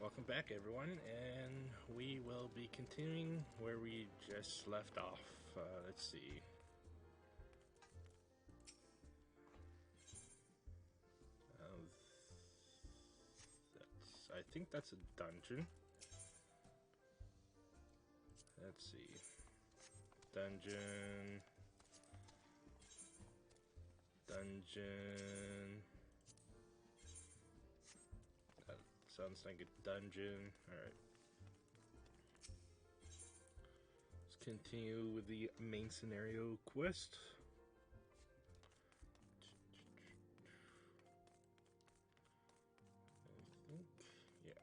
Welcome back, everyone, and we will be continuing where we just left off. Let's see. I think that's a dungeon. Let's see. Dungeon. That sounds like a dungeon. Alright. Let's continue with the main scenario quest. I think, yeah.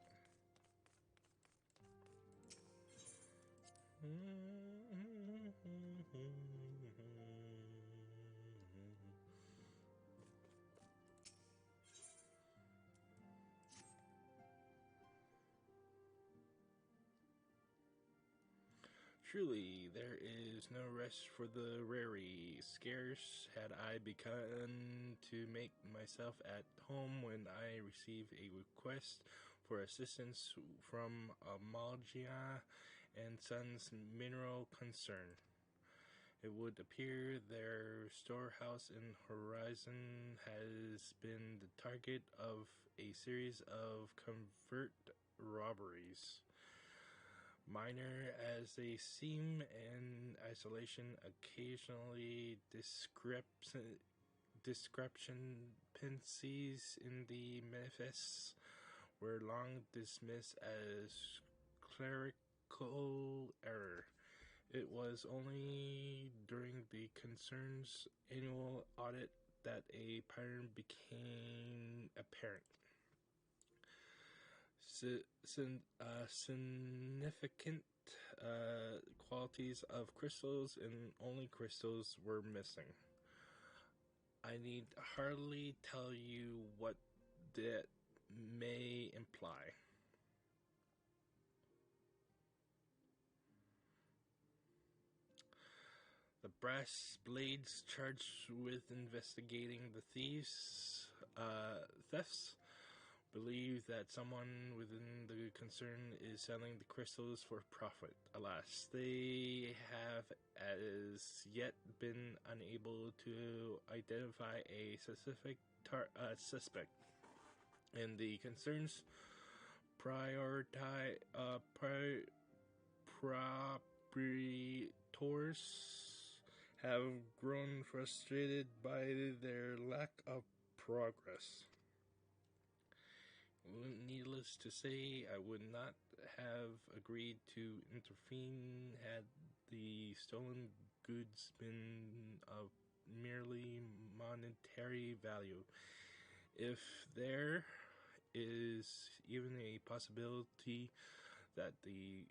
Truly, there is no rest for the weary. Scarce had I begun to make myself at home when I received a request for assistance from Amalgia and Sons Mineral Concern. It would appear their storehouse in Horizon has been the target of a series of covert robberies. Minor as they seem in isolation, occasionally discrepancies in the manifests were long dismissed as clerical error. It was only during the concern's annual audit that a pattern became apparent. Significant qualities of crystals and only crystals were missing. I need hardly tell you what that may imply. The brass blades charged with investigating the thefts believe that someone within the concern is selling the crystals for profit. Alas, they have as yet been unable to identify a specific suspect. And the concern's proprietors have grown frustrated by their lack of progress. Needless to say, I would not have agreed to intervene had the stolen goods been of merely monetary value. If there is even a possibility that the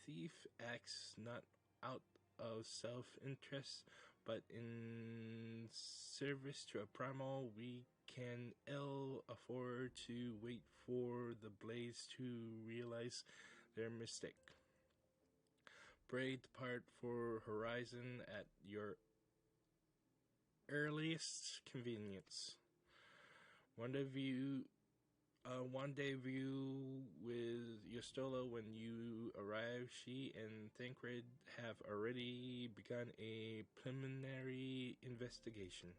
thief acts not out of self-interest, but in service to a primal, we can ill afford to wait for the blades to realize their mistake. Pray depart for Horizon at your earliest convenience. Rendezvous with Yostola when you arrive. She and Thancred have already begun a preliminary investigation.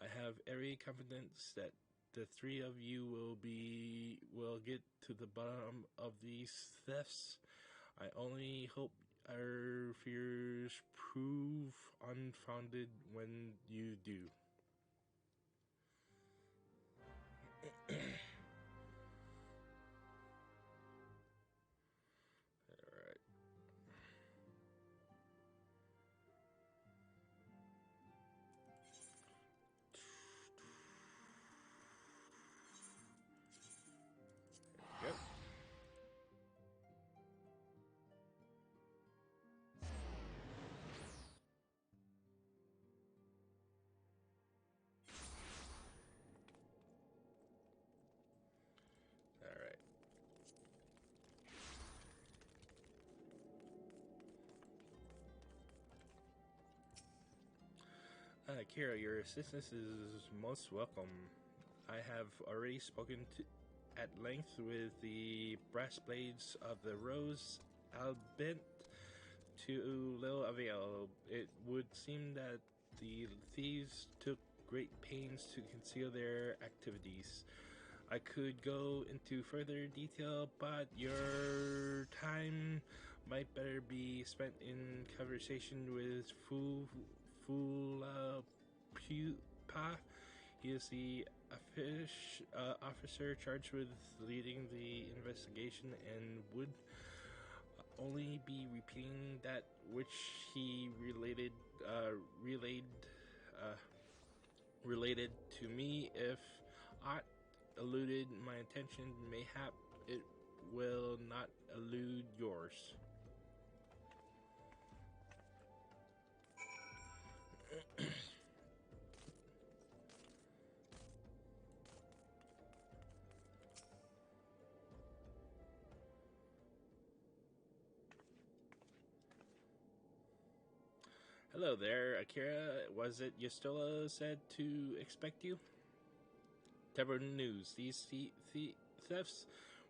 I have every confidence that the three of you will get to the bottom of these thefts. I only hope our fears prove unfounded when you do. Alright. There we go. Alright. Kira, your assistance is most welcome. I have already spoken at length with the brass blades of the rose, albeit to little avail. It would seem that the thieves took great pains to conceal their activities. I could go into further detail, but your time might better be spent in conversation with Fula Pupa. He is the officer charged with leading the investigation and would only be repeating that which he uh, related to me. If aught eluded my attention, mayhap it will not elude yours. Hello there, Akira. Was it Ystola said to expect you? Terrible news. These thefts,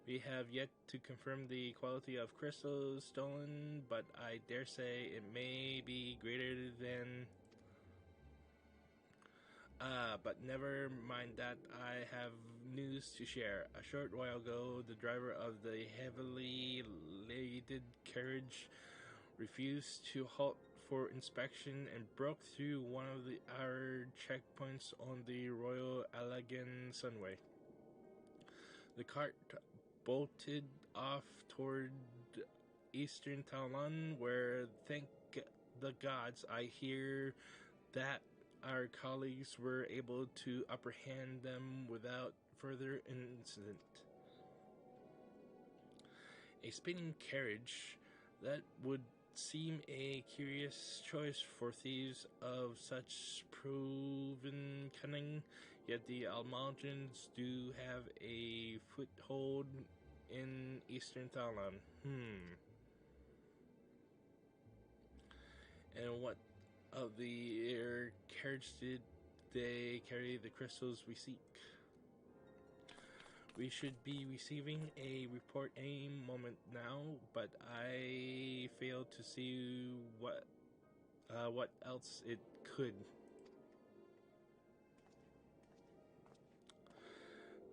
we have yet to confirm the quality of crystals stolen, but I dare say it may be greater than... but never mind that. I have news to share. A short while ago, the driver of the heavily laden carriage refused to halt for inspection and broke through one of our checkpoints on the Royal Allegan Sunway. The cart bolted off toward eastern Talon, where, thank the gods, I hear that our colleagues were able to apprehend them without further incident. A spinning carriage, that would seem a curious choice for thieves of such proven cunning, yet the Almagans do have a foothold in eastern Talon. And what of their carriage did they carry the crystals we seek? We should be receiving a report any moment now, but I fail to see what else it could.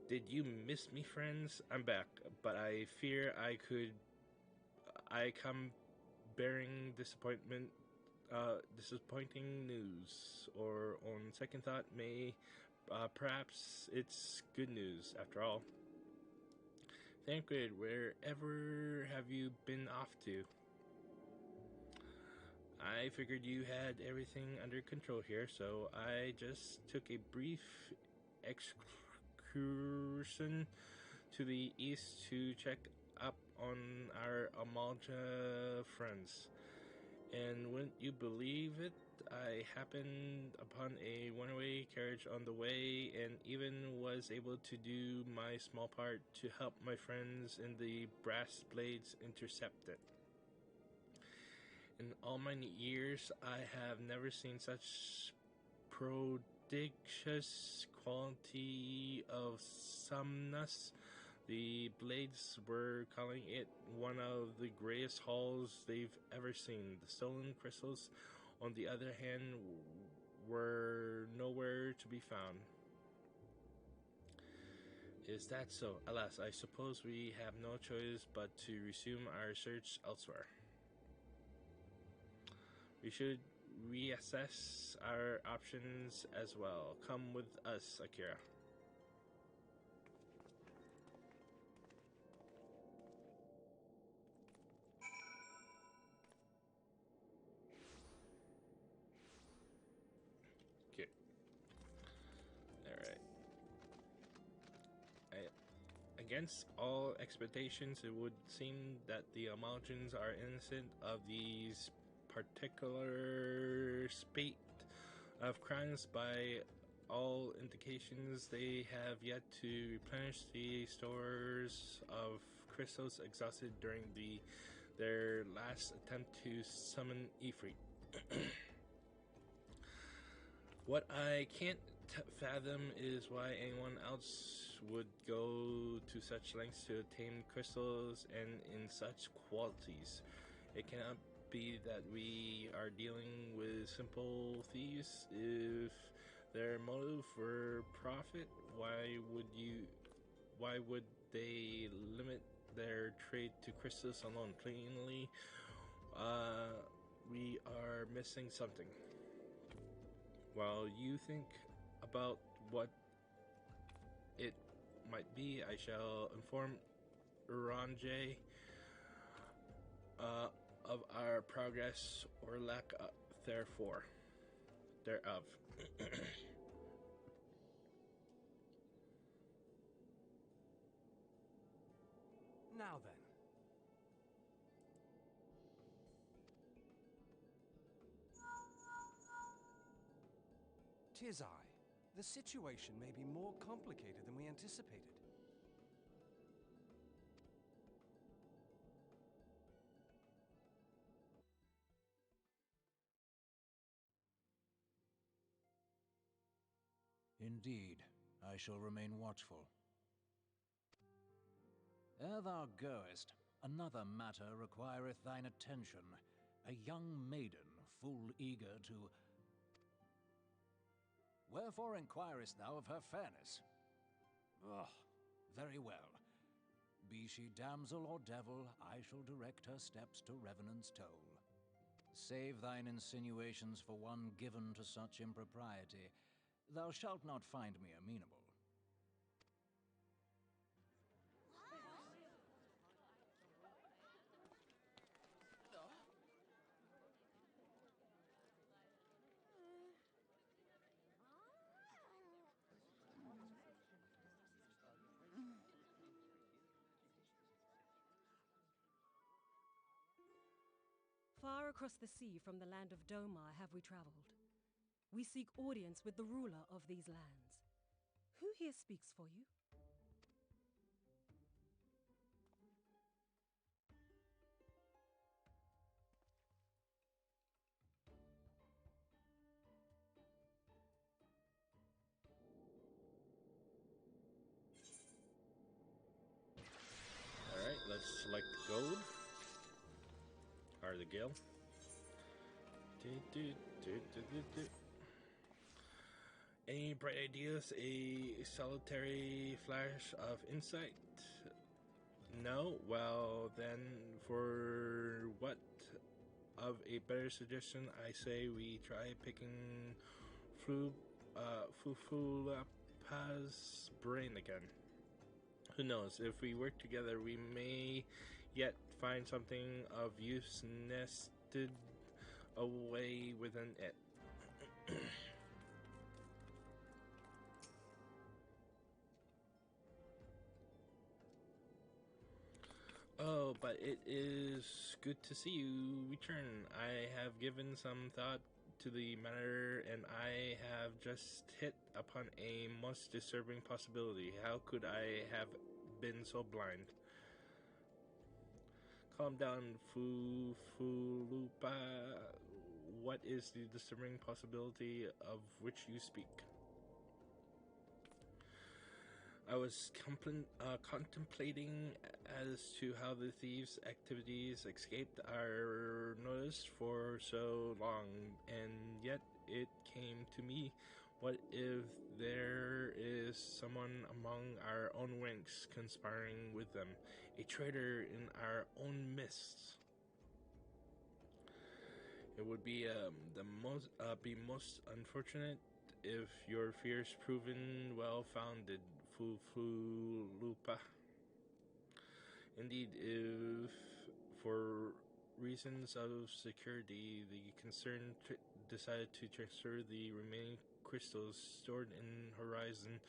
Did you miss me, friends? I'm back, but I fear I come bearing disappointing news, or on second thought, perhaps it's good news after all. Thancred, wherever have you been off to? I figured you had everything under control here, so I just took a brief excursion to the east to check up on our Amalja friends. And wouldn't you believe it, I happened upon a one-way carriage on the way, and even was able to do my small part to help my friends in the brass blades intercept it. In all my years, I have never seen such prodigious quality of summness. The blades were calling it one of the greatest hauls they've ever seen. The stolen crystals, on the other hand, were nowhere to be found. Is that so? Alas, I suppose we have no choice but to resume our search elsewhere. We should reassess our options as well. Come with us, Akira. Okay. Alright. Against all expectations, it would seem that the Amalgans are innocent of these particular spate of crimes. By all indications, they have yet to replenish the stores of crystals exhausted during their last attempt to summon Ifrit. What I can't fathom is why anyone else would go to to such lengths to obtain crystals and in such qualities. It cannot be that we are dealing with simple thieves. If their motive were profit, why would they limit their trade to crystals alone? Plainly, we are missing something. While you think about what it might be, I shall inform Uranjay of our progress or lack thereof. Now then. Tis I. The situation may be more complicated than we anticipated. Indeed, I shall remain watchful. Ere thou goest, another matter requireth thine attention. A young maiden, full eager to... Wherefore inquirest thou of her fairness? Ah, very well. Be she damsel or devil, I shall direct her steps to Revenant's Toll. Save thine insinuations for one given to such impropriety. Thou shalt not find me amenable. Far across the sea from the land of Domar have we traveled. We seek audience with the ruler of these lands. Who here speaks for you? Alright, let's select gold. Or the guild. Any bright ideas? A solitary flash of insight? No? Well, then, for what of a better suggestion, I say we try picking Fufulapa's brain again. Who knows? If we work together, we may yet find something of use nested away within it. Oh, but it is good to see you return. I have given some thought to the matter, and I have just hit upon a most disturbing possibility. How could I have been so blind? Calm down, Fulupa. What is the disturbing possibility of which you speak? I was contemplating as to how the thieves' activities escaped our notice for so long, and yet it came to me, what if there is someone among our own ranks conspiring with them, a traitor in our own midst? It would be most unfortunate if your fears proven well-founded, Fufulupa. Indeed, if for reasons of security, the concerned decided to transfer the remaining crystals stored in Horizon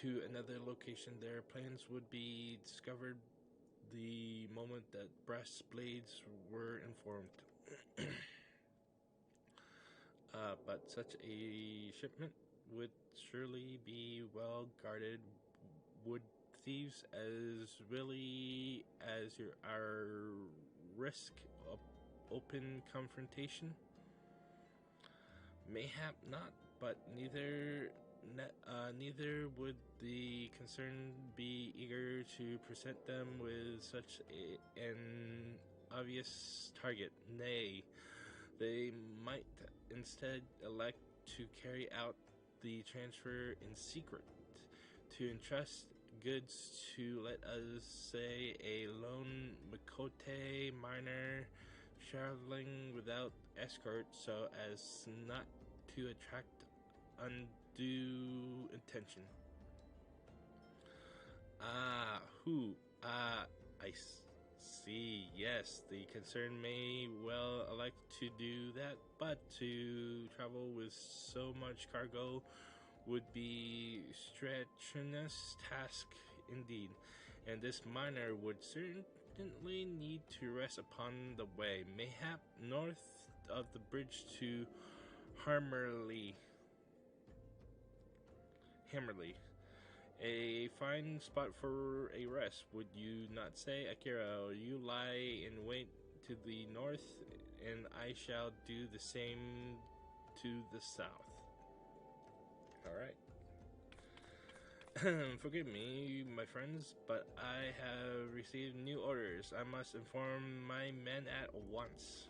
to another location, their plans would be discovered the moment that brass blades were informed. But such a shipment would surely be well guarded. Would thieves as really as our risk open confrontation? Mayhap not, but neither would the concerned be eager to present them with such an obvious target. Nay, they might instead elect to carry out the transfer in secret, to entrust goods to, let us say, a lone Makote miner traveling without escort so as not to attract undue attention. I see. Yes, the concern may well elect to do that, but to travel with so much cargo would be strenuous task indeed, and this miner would certainly need to rest upon the way, mayhap north of the bridge to Hammerley. A fine spot for a rest, would you not say, Akira? You lie in wait to the north, and I shall do the same to the south. Alright. Forgive me, my friends, but I have received new orders. I must inform my men at once.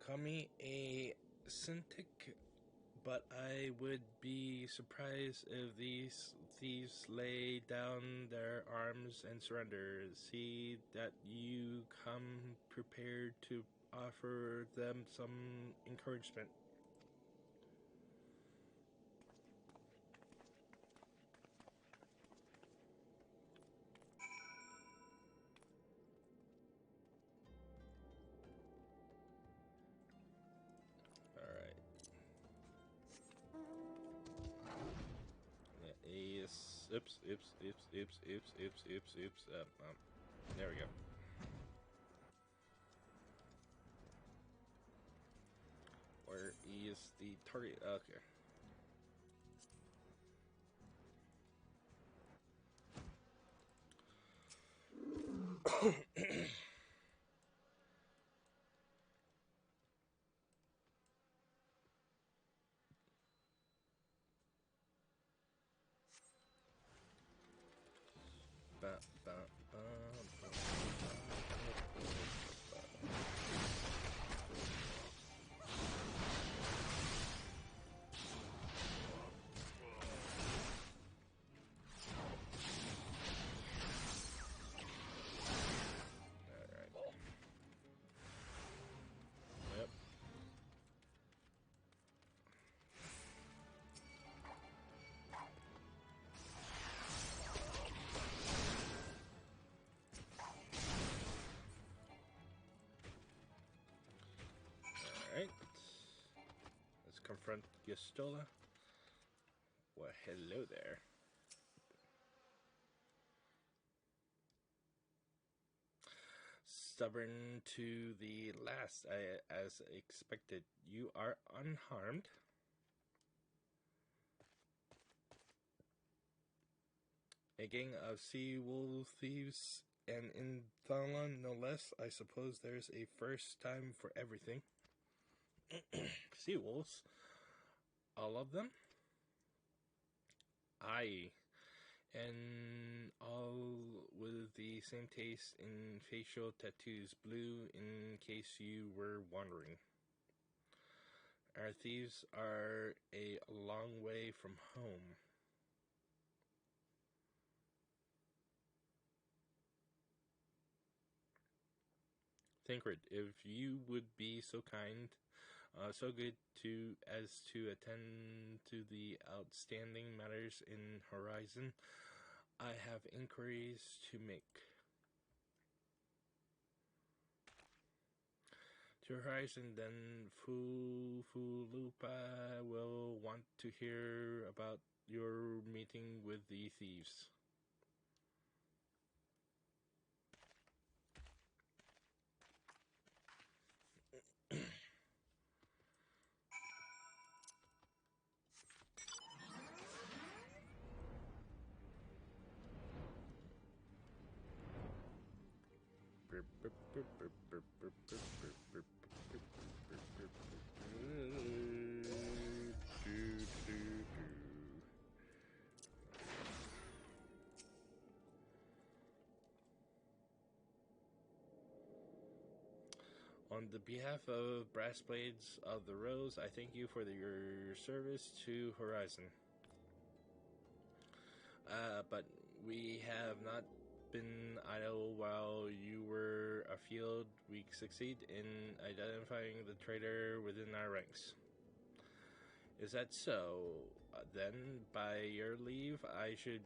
Call me a cynic, but I would be surprised if these thieves lay down their arms and surrender. See that you come prepared to offer them some encouragement. Alright. Yes. Oops. There we go. Where is the target? Okay. Ba, ba, ba, ba, Alright. Yep. Alright. Let's confront Gistola. Well, hello there. Stubborn to the last, as expected. You are unharmed. A gang of sea wolf thieves, and in Thailand, no less. I suppose there's a first time for everything. Sea wolves? All of them? Aye. And all with the same taste in facial tattoos, blue, in case you were wondering. Our thieves are a long way from home. Tancred, if you would be so kind, so good as to attend to the outstanding matters in Horizon, I have inquiries to make. To Horizon, then Fulupa will want to hear about your meeting with the thieves. On the behalf of Brass Blades of the Rose, I thank you for your service to Horizon. But we have not been idle while you were afield. We succeed in identifying the traitor within our ranks. Is that so? Then, by your leave, I should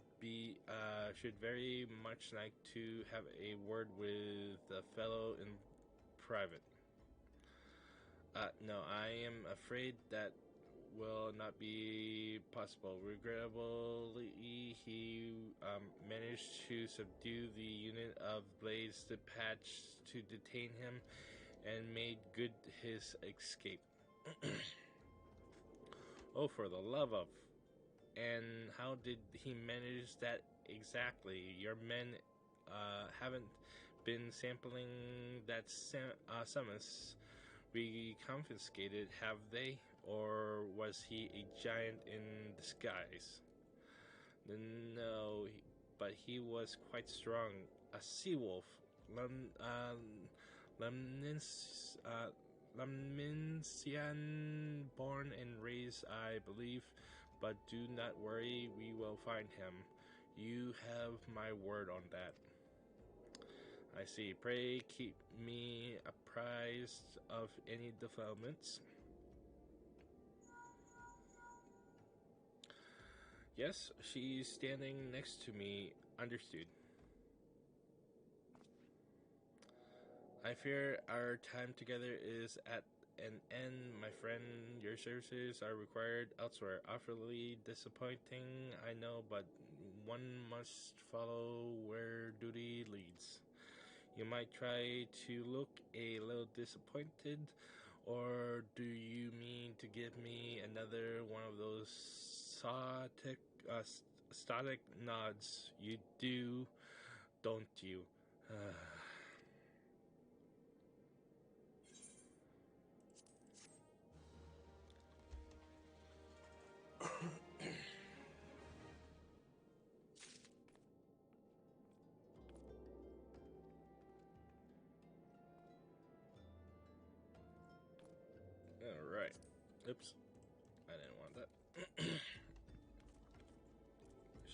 very much like to have a word with a fellow in private. No, I am afraid that will not be possible. Regrettably, he managed to subdue the unit of Blades dispatched to detain him and made good his escape. Oh, for the love of... And how did he manage that exactly? Your men haven't been sampling that summons we confiscated, have they? Or was he a giant in disguise? No, but he was quite strong. A sea wolf. Lemninsian, born and raised, I believe. But do not worry, we will find him. You have my word on that. I see. Pray keep me apprised of any developments. Yes, she's standing next to me. Understood. I fear our time together is at an end, my friend. Your services are required elsewhere. Awfully disappointing, I know, but one must follow where duty leads. You might try to look a little disappointed, or do you mean to give me another one of those static nods? You do, don't you? Alright. Oops. I didn't want that.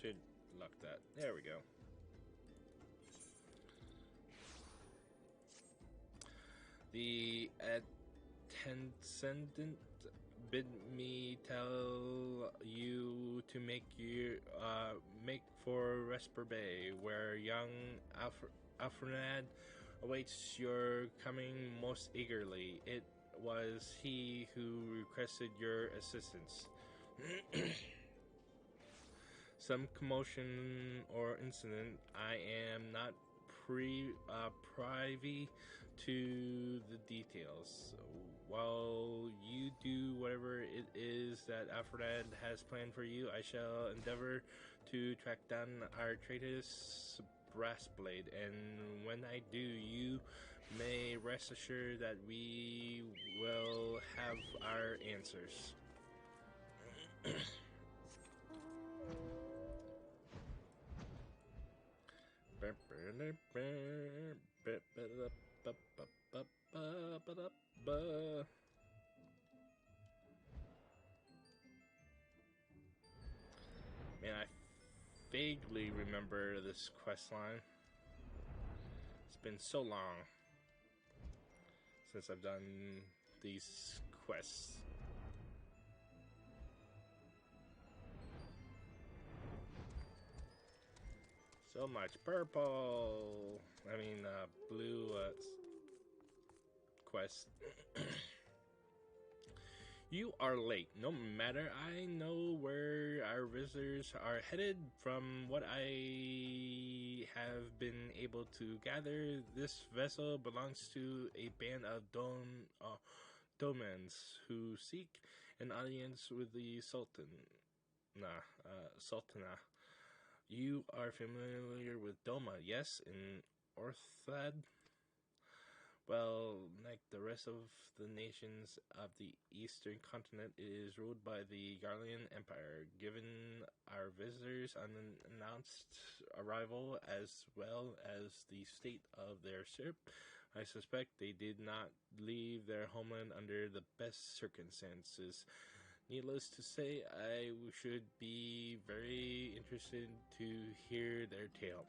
Should lock that. There we go. The attendant bid me tell you to make for Resper Bay, where young Alfred awaits your coming most eagerly. It was he who requested your assistance. Some commotion or incident. I am not privy to the details. While you do whatever it is that Alfred has planned for you, I shall endeavor to track down our traitor's Brassblade, and when I do, you may rest assured that we will have our answers. Man, I vaguely remember this quest line. It's been so long since I've done these quests. So much purple. I mean, blue quest. You are late. No matter, I know where our visitors are headed. From what I have been able to gather, this vessel belongs to a band of Domans who seek an audience with the Sultana. You are familiar with Doma, yes, in Orthad? Well, like the rest of the nations of the eastern continent, it is ruled by the Garlean Empire. Given our visitors' unannounced arrival, as well as the state of their ship, I suspect they did not leave their homeland under the best circumstances. Needless to say, I should be very interested to hear their tale.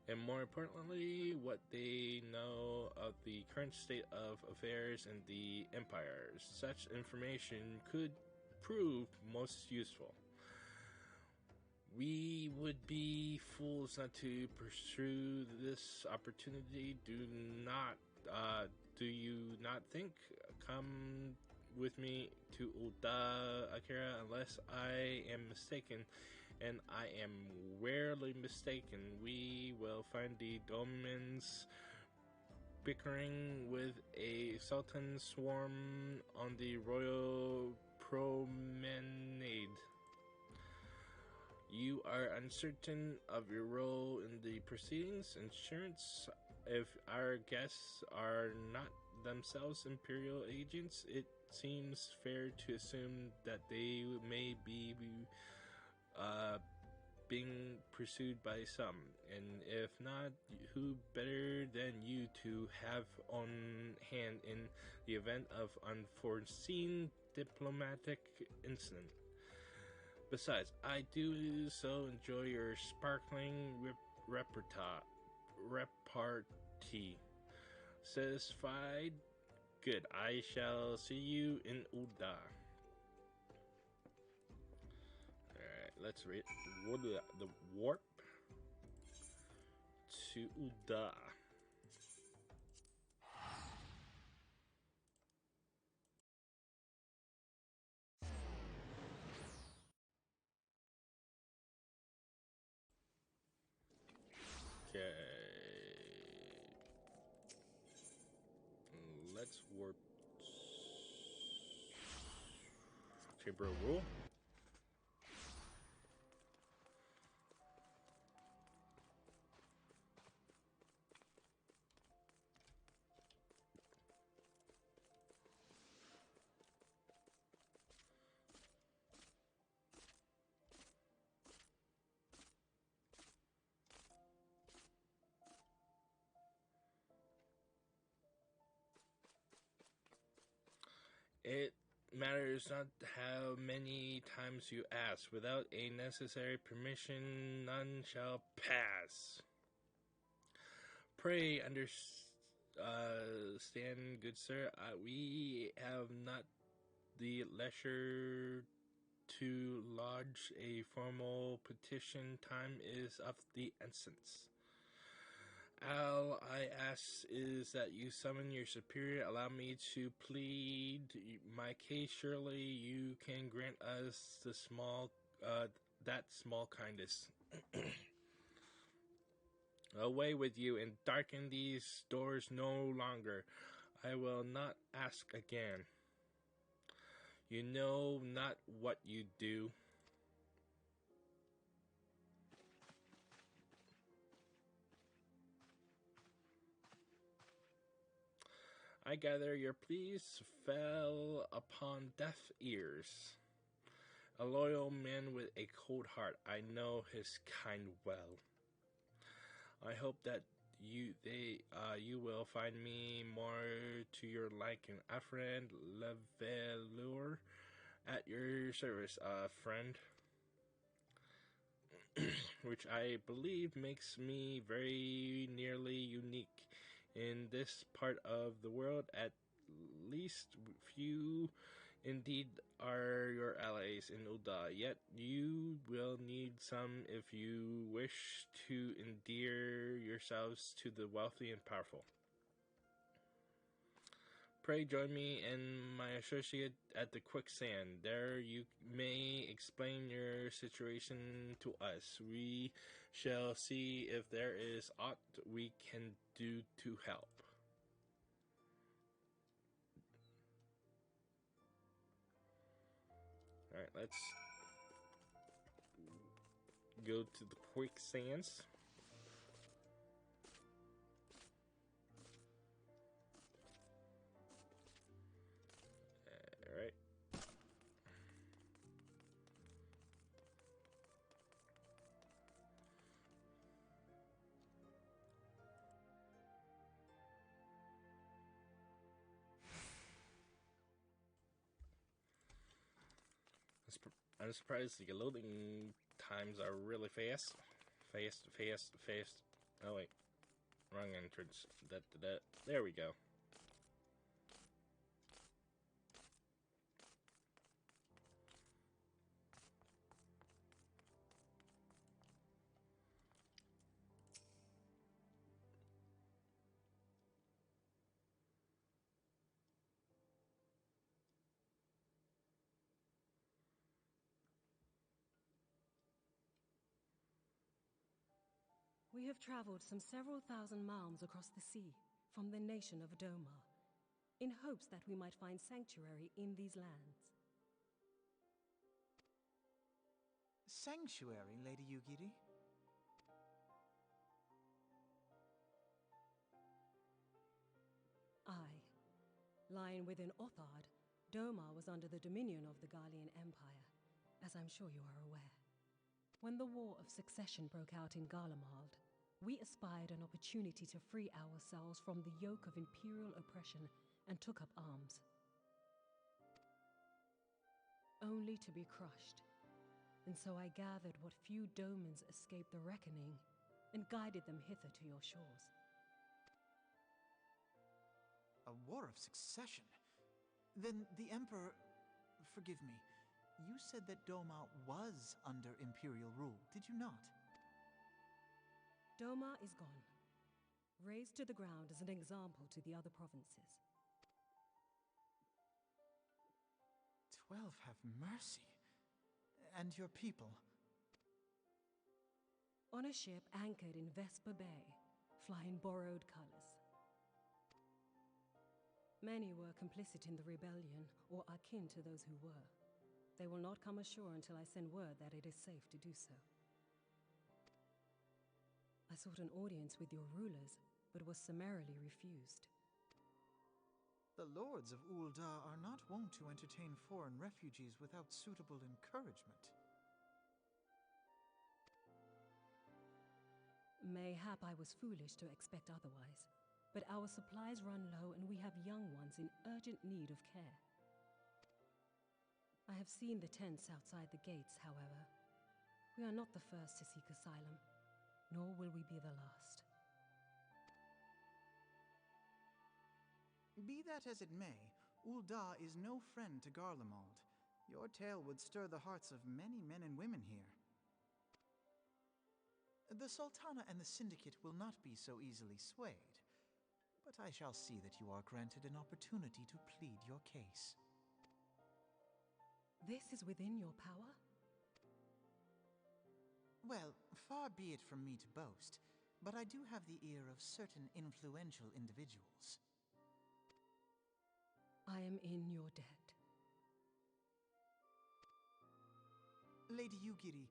And more importantly, what they know of the current state of affairs in the Empire. Such information could prove most useful. We would be fools not to pursue this opportunity. Do you not think? Come with me to Uda, Akira, unless I am mistaken, and I am rarely mistaken. We will find the Domans bickering with a Sultan swarm on the royal promenade. You are uncertain of your role in the proceedings. Insurance, if our guests are not themselves Imperial agents, it seems fair to assume that they may be being pursued by some. And if not, who better than you to have on hand in the event of unforeseen diplomatic incident? Besides, I do so enjoy your sparkling repartee. Satisfied? Good. I shall see you in Uda. Alright, let's read the warp to Uda. Okay. Let's warp Chamber of Rule. It matters not how many times you ask. Without a necessary permission, none shall pass. Pray understand, good sir, we have not the leisure to lodge a formal petition. Time is of the essence. All I ask is that you summon your superior. Allow me to plead my case. Surely you can grant us that small kindness. Away with you and darken these doors no longer. I will not ask again. You know not what you do. I gather your pleas fell upon deaf ears. A loyal man with a cold heart. I know his kind well. I hope that you will find me more to your liking. A friend, Levelure, at your service, friend. Which I believe makes me very nearly unique. In this part of the world, at least few indeed are your allies in Uda, yet you will need some if you wish to endear yourselves to the wealthy and powerful. Pray join me and my associate at the quicksand. There you may explain your situation to us. We shall see if there is aught we can do to help. Alright, let's go to the quicksands. I'm surprised the loading times are really fast. Fast. Oh wait, wrong entrance. There we go. We have traveled some several thousand miles across the sea from the nation of Doma, in hopes that we might find sanctuary in these lands. Sanctuary, Lady Yugiri? Aye. Lying within Othard, Doma was under the dominion of the Garlean Empire, as I'm sure you are aware. When the War of Succession broke out in Garlemald, we espied an opportunity to free ourselves from the yoke of imperial oppression and took up arms. Only to be crushed. And so I gathered what few Domans escaped the reckoning and guided them hither to your shores. A war of succession? Then the Emperor... Forgive me. You said that Doma was under imperial rule, did you not? Doma is gone. Razed to the ground as an example to the other provinces. 12 have mercy. And your people? On a ship anchored in Vesper Bay, flying borrowed colors. Many were complicit in the rebellion, or akin to those who were. They will not come ashore until I send word that it is safe to do so. I sought an audience with your rulers, but was summarily refused. The lords of Ul'dah are not wont to entertain foreign refugees without suitable encouragement. Mayhap I was foolish to expect otherwise, but our supplies run low and we have young ones in urgent need of care. I have seen the tents outside the gates, however. We are not the first to seek asylum, nor will we be the last. Be that as it may, Ul'dah is no friend to Garlemald. Your tale would stir the hearts of many men and women here. The Sultana and the Syndicate will not be so easily swayed, but I shall see that you are granted an opportunity to plead your case. This is within your power? Well, far be it from me to boast, but I do have the ear of certain influential individuals. I am in your debt. Lady Yugiri,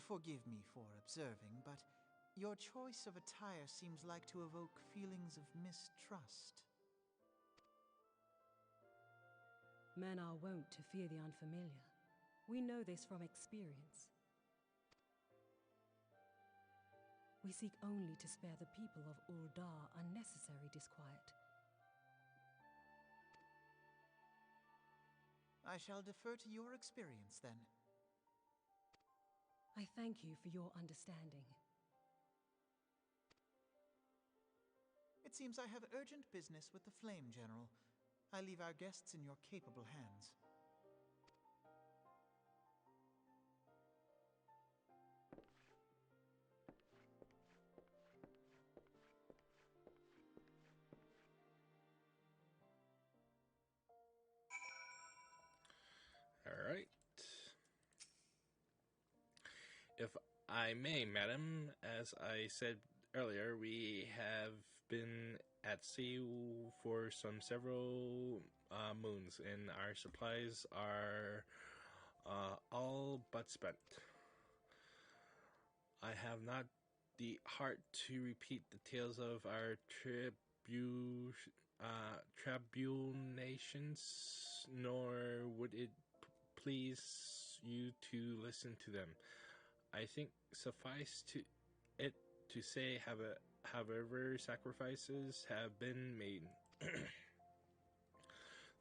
forgive me for observing, but your choice of attire seems like to evoke feelings of mistrust. Men are wont to fear the unfamiliar. We know this from experience. We seek only to spare the people of Ul'dah unnecessary disquiet. I shall defer to your experience, then. I thank you for your understanding. It seems I have urgent business with the Flame General. I leave our guests in your capable hands. Alright. If I may, madam, as I said earlier, we have been at sea for several moons, and our supplies are all but spent. I have not the heart to repeat the tales of our tribulations, nor would it please you to listen to them. I think suffice to say, however, sacrifices have been made.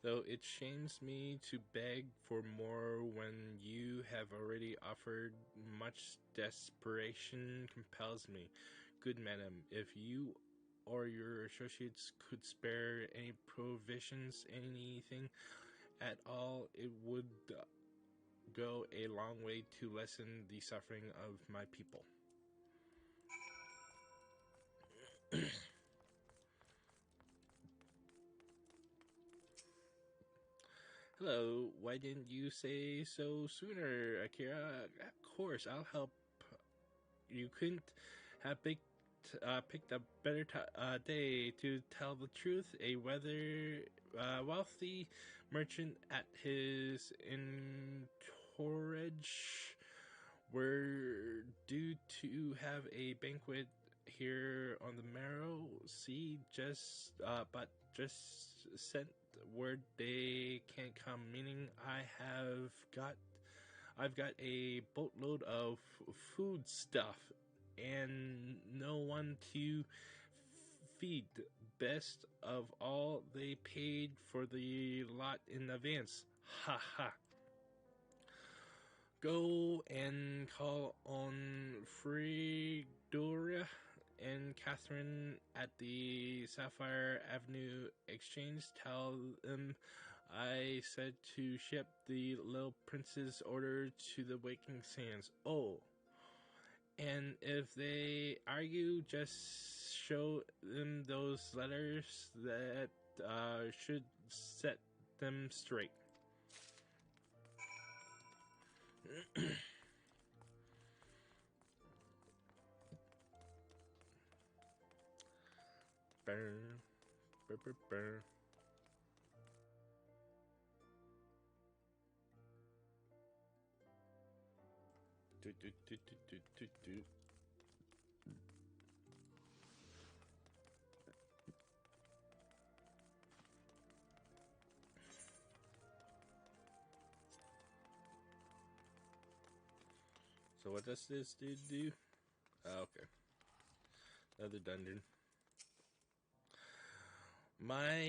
though it shames me to beg for more when you have already offered. Much desperation compels me. Good madam, if you or your associates could spare any provisions, anything at all, it would go a long way to lessen the suffering of my people. Hello, why didn't you say so sooner, Akira? Of course, I'll help. You couldn't have picked a better day to tell the truth. A wealthy merchant at his entourage were due to have a banquet here on the Marrow Sea. Just sent word they can't come. Meaning I've got a boatload of food stuff and no one to feed. Best of all, they paid for the lot in advance. Ha ha. Go and call on Fredoria and Catherine at the Sapphire Avenue Exchange. Tell them I said to ship the little prince's order to the Waking Sands. Oh, and if they argue, just show them those letters that should set them straight. Burn, burn, burn, burn. Do, do, do, do, do, do, do. So what does this dude do? Oh, okay. Another dungeon.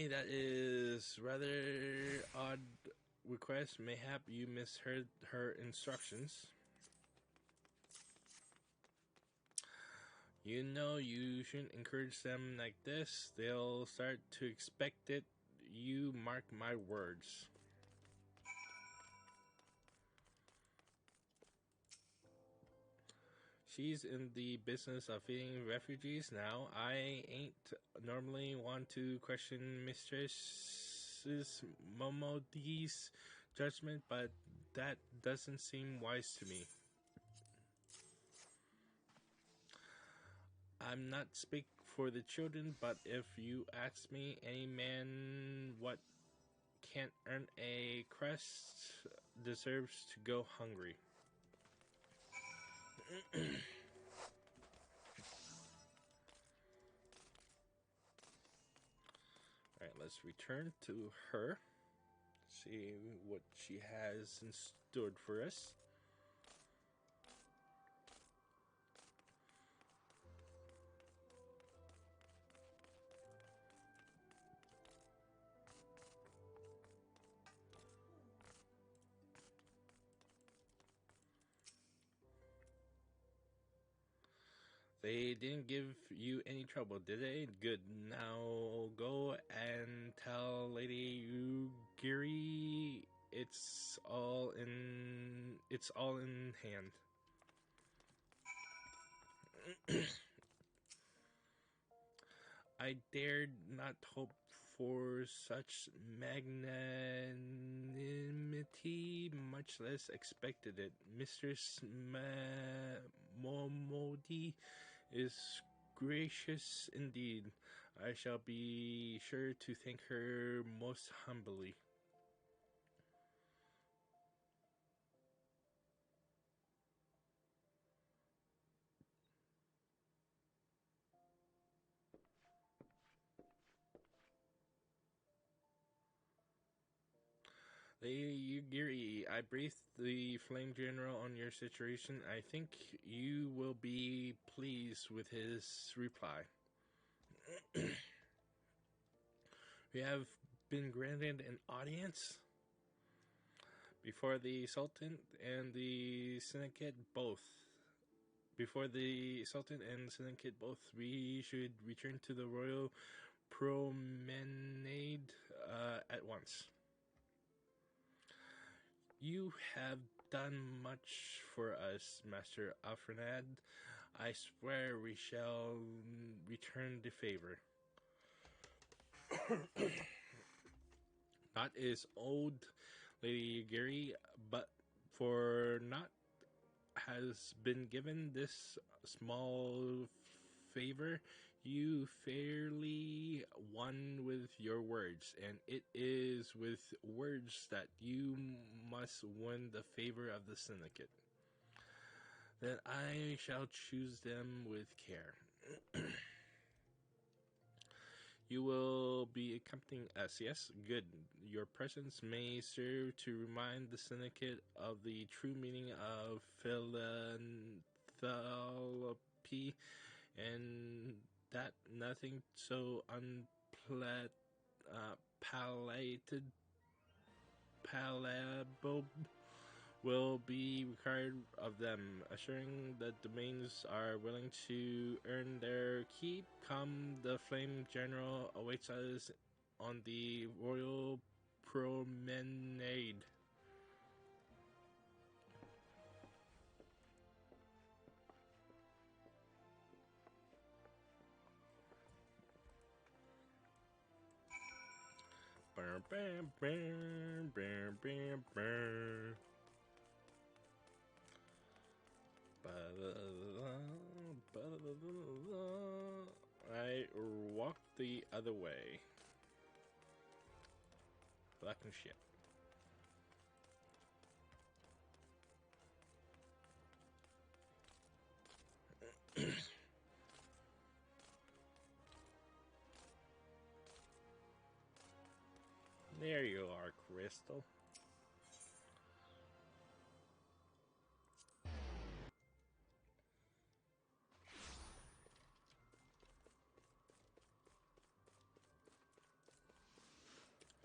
That is rather odd request. Mayhap you misheard her instructions. You know you shouldn't encourage them like this. They'll start to expect it. You mark my words. She's in the business of feeding refugees now. I ain't normally want to question Mistress Momodi's judgment, but that doesn't seem wise to me. I'm not speak for the children, but if you ask me, any man what can't earn a crust deserves to go hungry. Alright, let's return to her. See what she has in store for us. They didn't give you any trouble, did they? Good. Now go and tell Lady Ugiri it's all in hand. I dared not hope for such magnanimity, much less expected it. Mistress Momodi is gracious indeed. I shall be sure to thank her most humbly. Lady Ugiri, I briefed the Flame General on your situation. I think you will be pleased with his reply. We have been granted an audience before the Sultan and the Syndicate both. Before the Sultan and Syndicate both, we should return to the Royal Promenade at once. You have done much for us, Master Alfred. I swear we shall return the favor. Not is old, Lady Gary, but for not has been given this small favor, you fairly won with your words, and it is with words that you must win the favor of the Syndicate. Then I shall choose them with care. You will be accompanying us, yes? Good. Your presence may serve to remind the Syndicate of the true meaning of philanthropy, and that nothing so palatable will be required of them, assuring that domains are willing to earn their keep. Come, the Flame General awaits us on the Royal Promenade. Bam, bam, bam, bam, bam, bam. I walked the other way. Fucking shit. There you are, Crystal.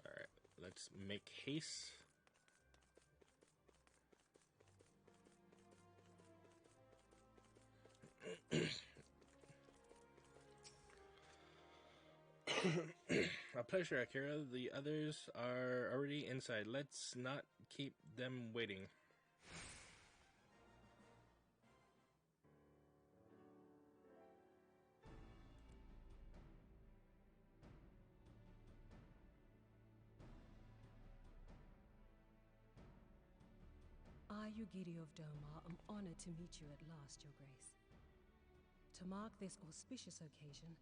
Alright, let's make haste. A pleasure, Akira. The others are already inside. Let's not keep them waiting. I, Yugiri of Doma, am honored to meet you at last, Your Grace. To mark this auspicious occasion,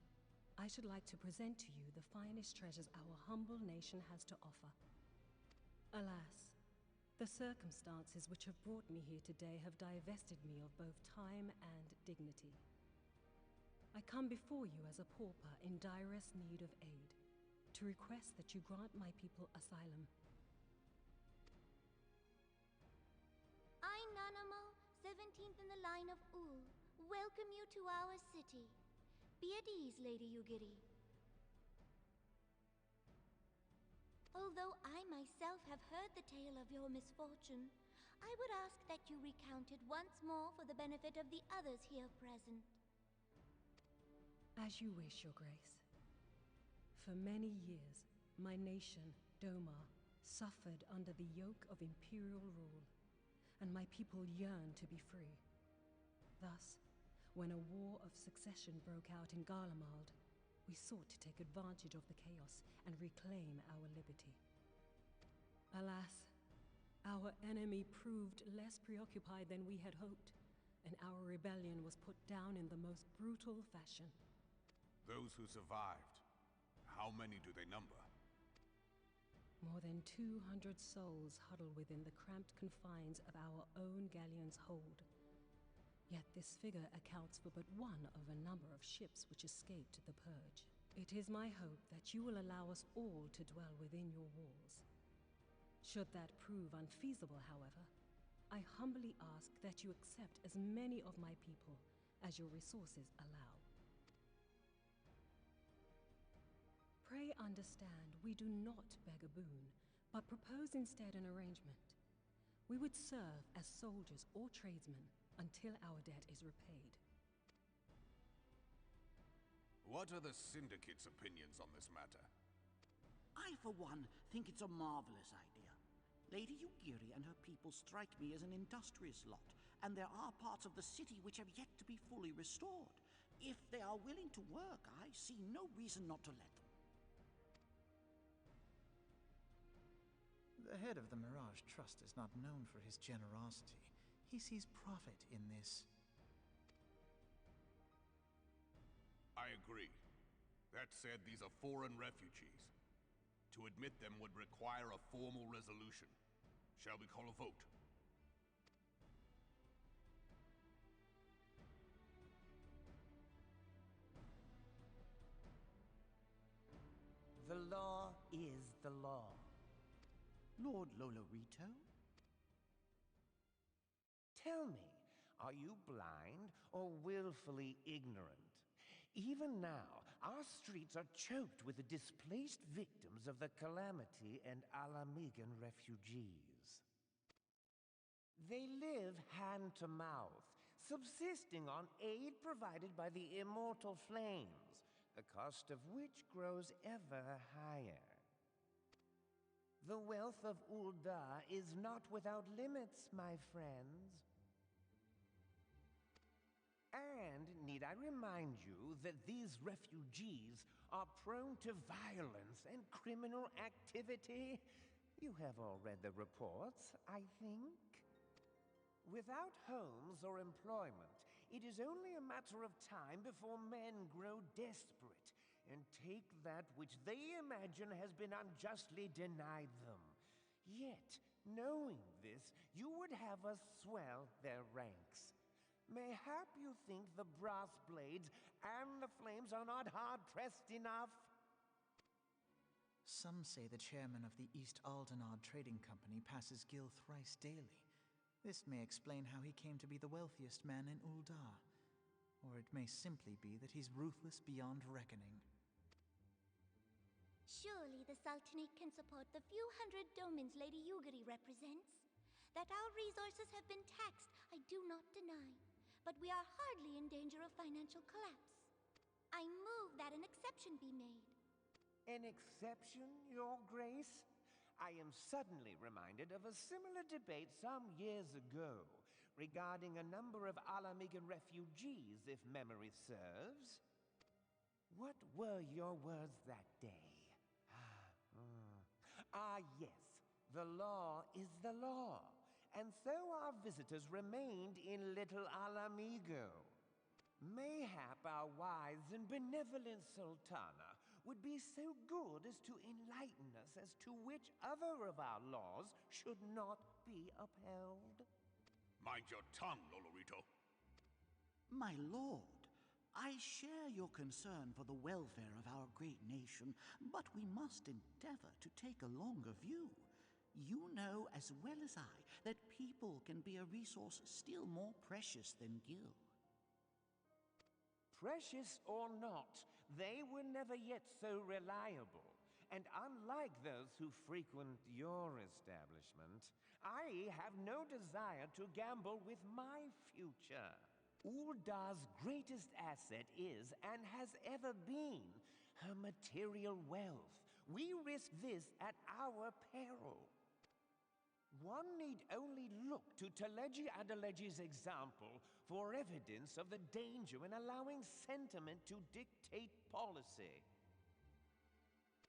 I should like to present to you the finest treasures our humble nation has to offer. Alas, the circumstances which have brought me here today have divested me of both time and dignity. I come before you as a pauper in direst need of aid, to request that you grant my people asylum. I, Nanamo, 17th in the line of Ul, welcome you to our city. Be at ease, Lady Yugiri. Although I myself have heard the tale of your misfortune, I would ask that you recount it once more for the benefit of the others here present. As you wish, Your Grace. For many years, my nation, Doma, suffered under the yoke of imperial rule, and my people yearned to be free. Thus, when a war of succession broke out in Garlemald, we sought to take advantage of the chaos and reclaim our liberty. Alas, our enemy proved less preoccupied than we had hoped, and our rebellion was put down in the most brutal fashion. Those who survived, how many do they number? More than 200 souls huddle within the cramped confines of our own galleon's hold. Yet this figure accounts for but one of a number of ships which escaped the Purge. It is my hope that you will allow us all to dwell within your walls. Should that prove unfeasible, however, I humbly ask that you accept as many of my people as your resources allow. Pray understand, we do not beg a boon, but propose instead an arrangement. We would serve as soldiers or tradesmen until our debt is repaid. What are the Syndicate's opinions on this matter? I, for one, think it's a marvelous idea. Lady Yugiri and her people strike me as an industrious lot, and there are parts of the city which have yet to be fully restored. If they are willing to work, I see no reason not to let them. The head of the Mirage Trust is not known for his generosity. He sees profit in this. I agree. That said, these are foreign refugees. To admit them would require a formal resolution. Shall we call a vote? The law is the law. Lord Lolorito? Tell me, are you blind or willfully ignorant? Even now, our streets are choked with the displaced victims of the Calamity and Alamigan refugees. They live hand to mouth, subsisting on aid provided by the immortal flames, the cost of which grows ever higher. The wealth of Ul'dah is not without limits, my friends. And need I remind you that these refugees are prone to violence and criminal activity? You have all read the reports, I think. Without homes or employment, it is only a matter of time before men grow desperate and take that which they imagine has been unjustly denied them. Yet, knowing this, you would have us swell their ranks. Mayhap you think the brass blades and the flames are not hard-pressed enough? Some say the chairman of the East Aldenard Trading Company passes Gil thrice daily. This may explain how he came to be the wealthiest man in Ul'dah. Or it may simply be that he's ruthless beyond reckoning. Surely the Sultanate can support the few hundred domins Lady Yugiri represents. That our resources have been taxed, I do not deny. But we are hardly in danger of financial collapse. I move that an exception be made. An exception, Your Grace? I am suddenly reminded of a similar debate some years ago regarding a number of Alamigan refugees, if memory serves. What were your words that day? Yes, the law is the law, and so our visitors remained in Little Alamigo. Mayhap our wise and benevolent Sultana would be so good as to enlighten us as to which other of our laws should not be upheld. Mind your tongue, Lolorito. My lord, I share your concern for the welfare of our great nation, but we must endeavor to take a longer view. You know as well as I that people can be a resource still more precious than Gil. Precious or not, they were never yet so reliable. And unlike those who frequent your establishment, I have no desire to gamble with my future. Ul'dah's greatest asset is, and has ever been, her material wealth. We risk this at our peril. One need only look to Teleji Adeleji's example for evidence of the danger in allowing sentiment to dictate policy.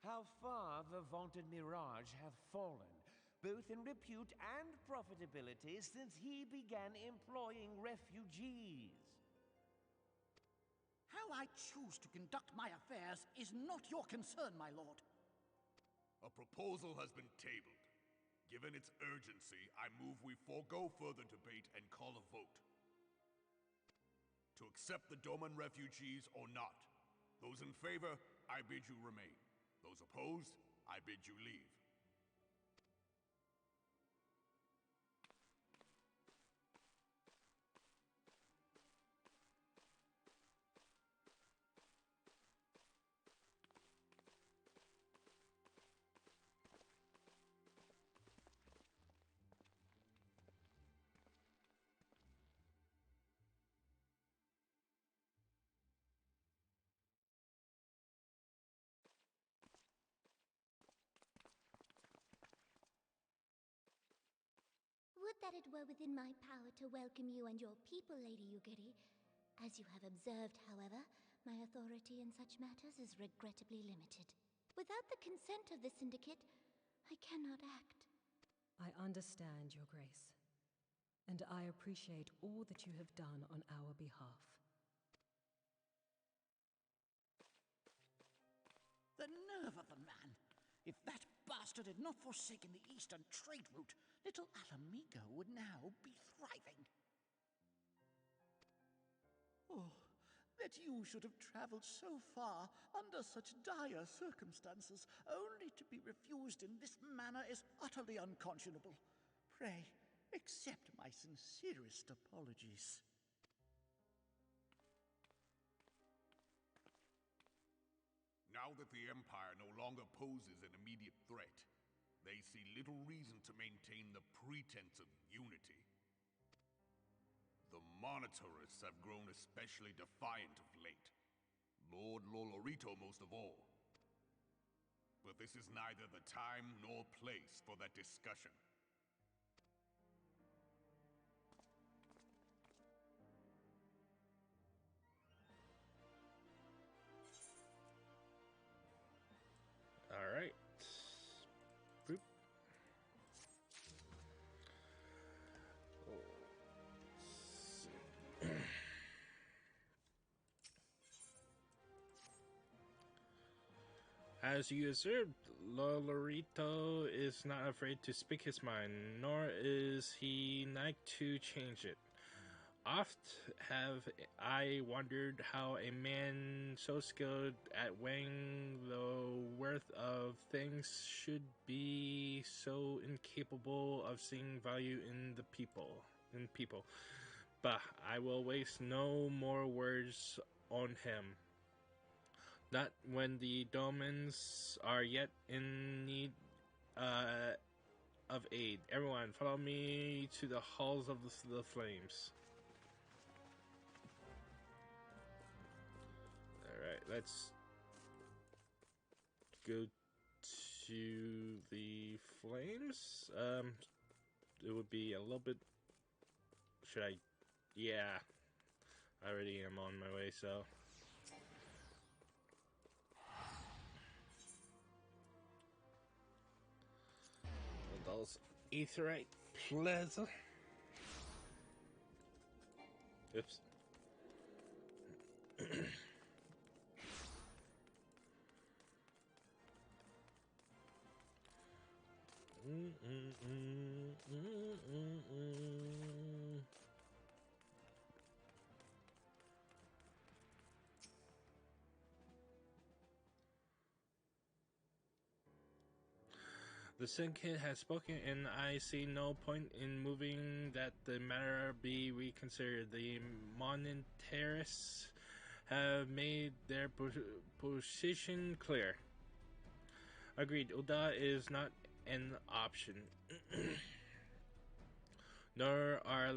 How far the vaunted Mirage hath fallen, both in repute and profitability, since he began employing refugees. How I choose to conduct my affairs is not your concern, my lord. A proposal has been tabled. Given its urgency, I move we forego further debate and call a vote. To accept the Doman refugees or not. Those in favor, I bid you remain. Those opposed, I bid you leave. Would that it were within my power to welcome you and your people, Lady Yugiri. As you have observed, however, my authority in such matters is regrettably limited. Without the consent of the Syndicate, I cannot act. I understand, Your Grace, and I appreciate all that you have done on our behalf. The nerve of the man! If that bastard had not forsaken the eastern trade route, little Alamigo would now be thriving. Oh, that you should have traveled so far under such dire circumstances, only to be refused in this manner is utterly unconscionable. Pray, accept my sincerest apologies. Now that the Empire no longer poses an immediate threat, they see little reason to maintain the pretense of unity. The Monitorists have grown especially defiant of late. Lord Lolorito most of all. But this is neither the time nor place for that discussion. Alright. Boop. As you observed, Lolorito is not afraid to speak his mind, nor is he like to change it. Oft have I wondered how a man so skilled at weighing the worth of things should be so incapable of seeing value in people. But I will waste no more words on him. Not when the Domans are yet in need of aid. Everyone, follow me to the halls of the flames. Alright, let's go to the flames. It would be a little bit... Should I... Yeah. I already am on my way, so... Those aetheryte plaza. Oops. The Syndicate has spoken, and I see no point in moving that the matter be reconsidered. The Monitarists have made their position clear. Agreed, Ul'dah is not an option. Nor are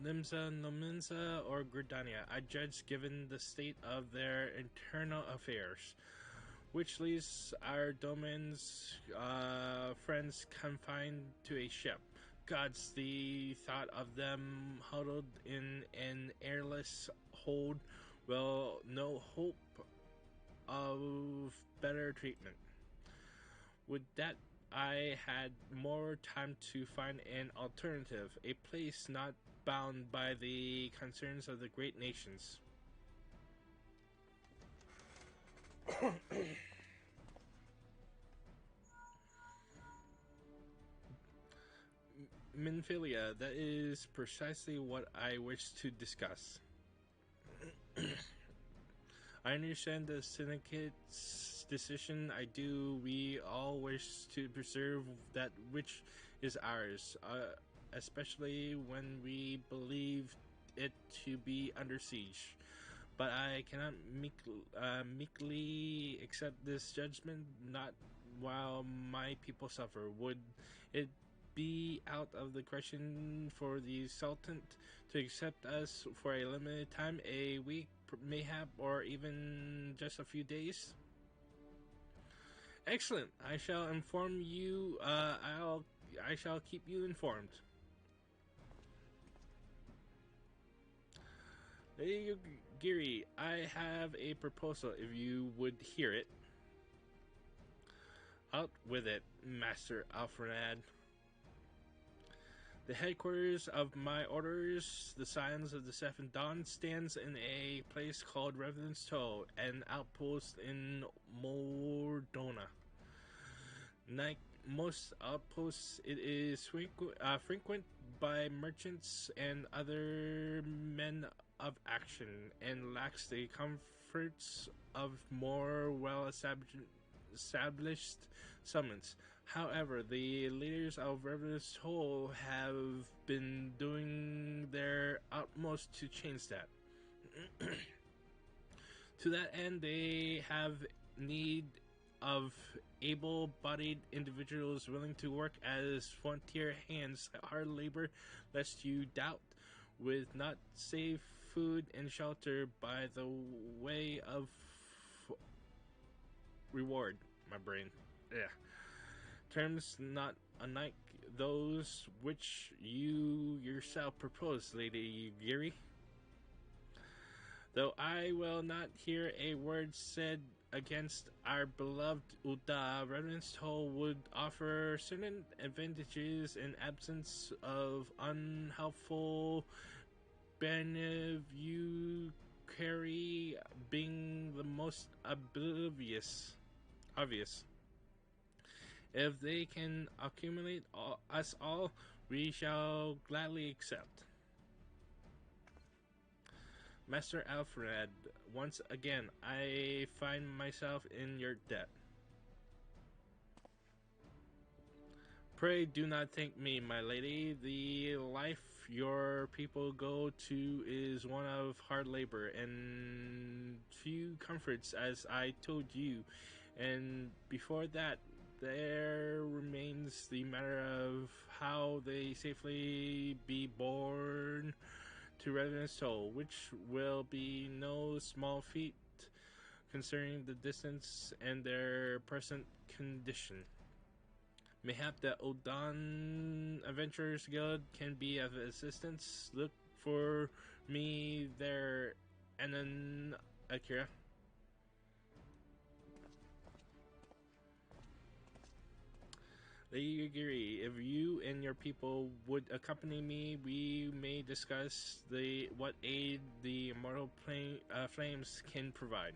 Limsa, Nomensa, or Gridania. I judge given the state of their internal affairs, which leaves our domain's friends confined to a ship. Gods, the thought of them huddled in an airless hold will no hope of better treatment. Would that I had more time to find an alternative, a place not bound by the concerns of the great nations. Minfilia, that is precisely what I wish to discuss. I understand the Syndicate's decision. I do. We all wish to preserve that which is ours, especially when we believe it to be under siege. But I cannot meekly accept this judgment, not while my people suffer. Would it be out of the question for the Sultan to accept us for a limited time, a week, mayhap, or even just a few days? Excellent. I shall inform you. I shall keep you informed. Lady Yugiri, I have a proposal if you would hear it. Out with it, Master Alfred. The headquarters of my orders, the Scions of the Seven Dawn, stands in a place called Revenant's Toe, an outpost in Mordona. Like most outposts, it is frequent by merchants and other men of action, and lacks the comforts of more well-established settlements. However, the leaders of Revenant's Hole have been doing their utmost to change that. To that end, they have need of able-bodied individuals willing to work as frontier hands, hard labor, lest you doubt, with not safe food and shelter by the way of reward. My brain. Yeah. Terms not unlike those which you yourself propose, Lady Yugiri. Though I will not hear a word said against our beloved Uda, Revenant's Toll would offer certain advantages in absence of unhelpful benevucary being the most obvious. If they can accumulate us all, we shall gladly accept. Master Alfred, once again, I find myself in your debt. Pray do not thank me, my lady. The life your people go to is one of hard labor and few comforts, as I told you. And before that, there remains the matter of how they safely be born to Revenant's Soul, which will be no small feat considering the distance and their present condition. Mayhap the Odon Adventurers Guild can be of assistance. Look for me there, Anan Akira. Lady Yugiri, if you and your people would accompany me, we may discuss what aid the immortal flames can provide.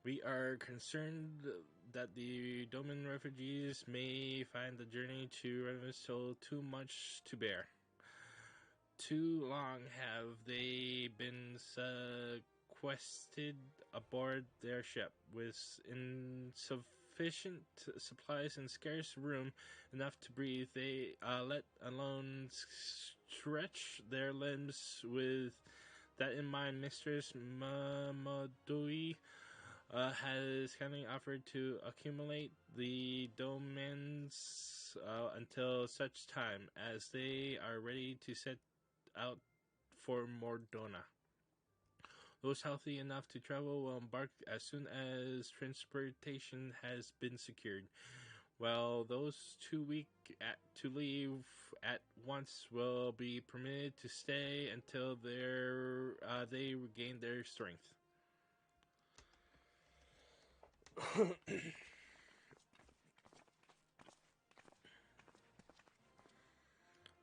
We are concerned that the Domin refugees may find the journey to Revenant's Soul too much to bear. Too long have they been sequestered aboard their ship, with insufficient supplies and scarce room enough to breathe. They let alone stretch their limbs. With that in mind, Mistress Mamadui has kindly offered to accumulate the domains until such time as they are ready to set out for Mordona. Those healthy enough to travel will embark as soon as transportation has been secured, while those too weak to leave at once will be permitted to stay until they regain their strength.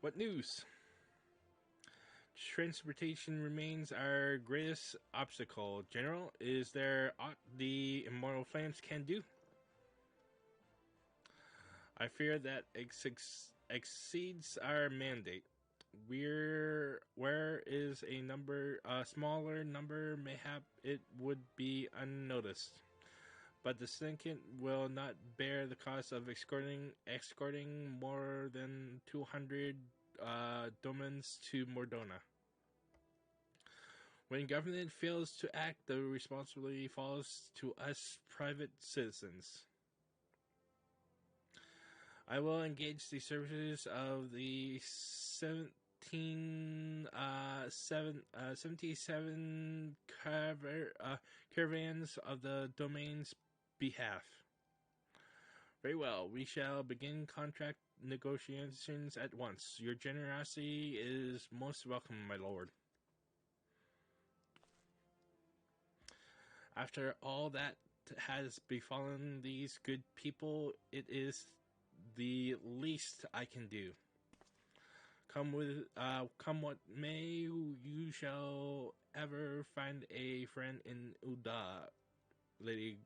What news? Transportation remains our greatest obstacle. General, is there aught the Immortal Flames can do? I fear that exceeds our mandate. where is a smaller number, mayhap it would be unnoticed. But the syndicate will not bear the cost of escorting more than 200 domains to Mordona. When government fails to act, the responsibility falls to us private citizens. I will engage the services of the 77 caravans of the domain's behalf. Very well, we shall begin contract negotiations at once. Your generosity is most welcome, my lord. After all that has befallen these good people, it is the least I can do. Come what may, you shall ever find a friend in Ul'dah, Lady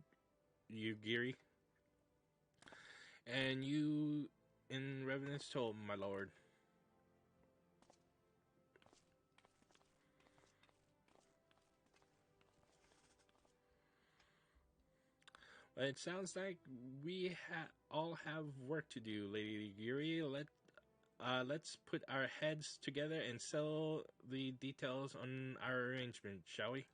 Yugiri. And you in Revenant's Toll, my lord. Well, it sounds like we all have work to do, Lady Yuri. Let's put our heads together and settle the details on our arrangement, shall we?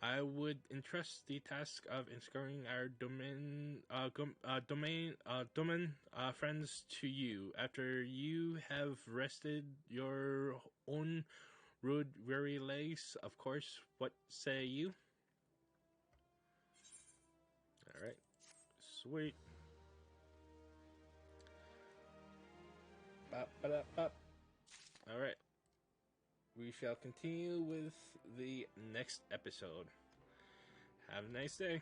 I would entrust the task of escorting our domain friends to you after you have rested your own rude, weary legs. Of course, what say you? All right, sweet. All right. We shall continue with the next episode. Have a nice day.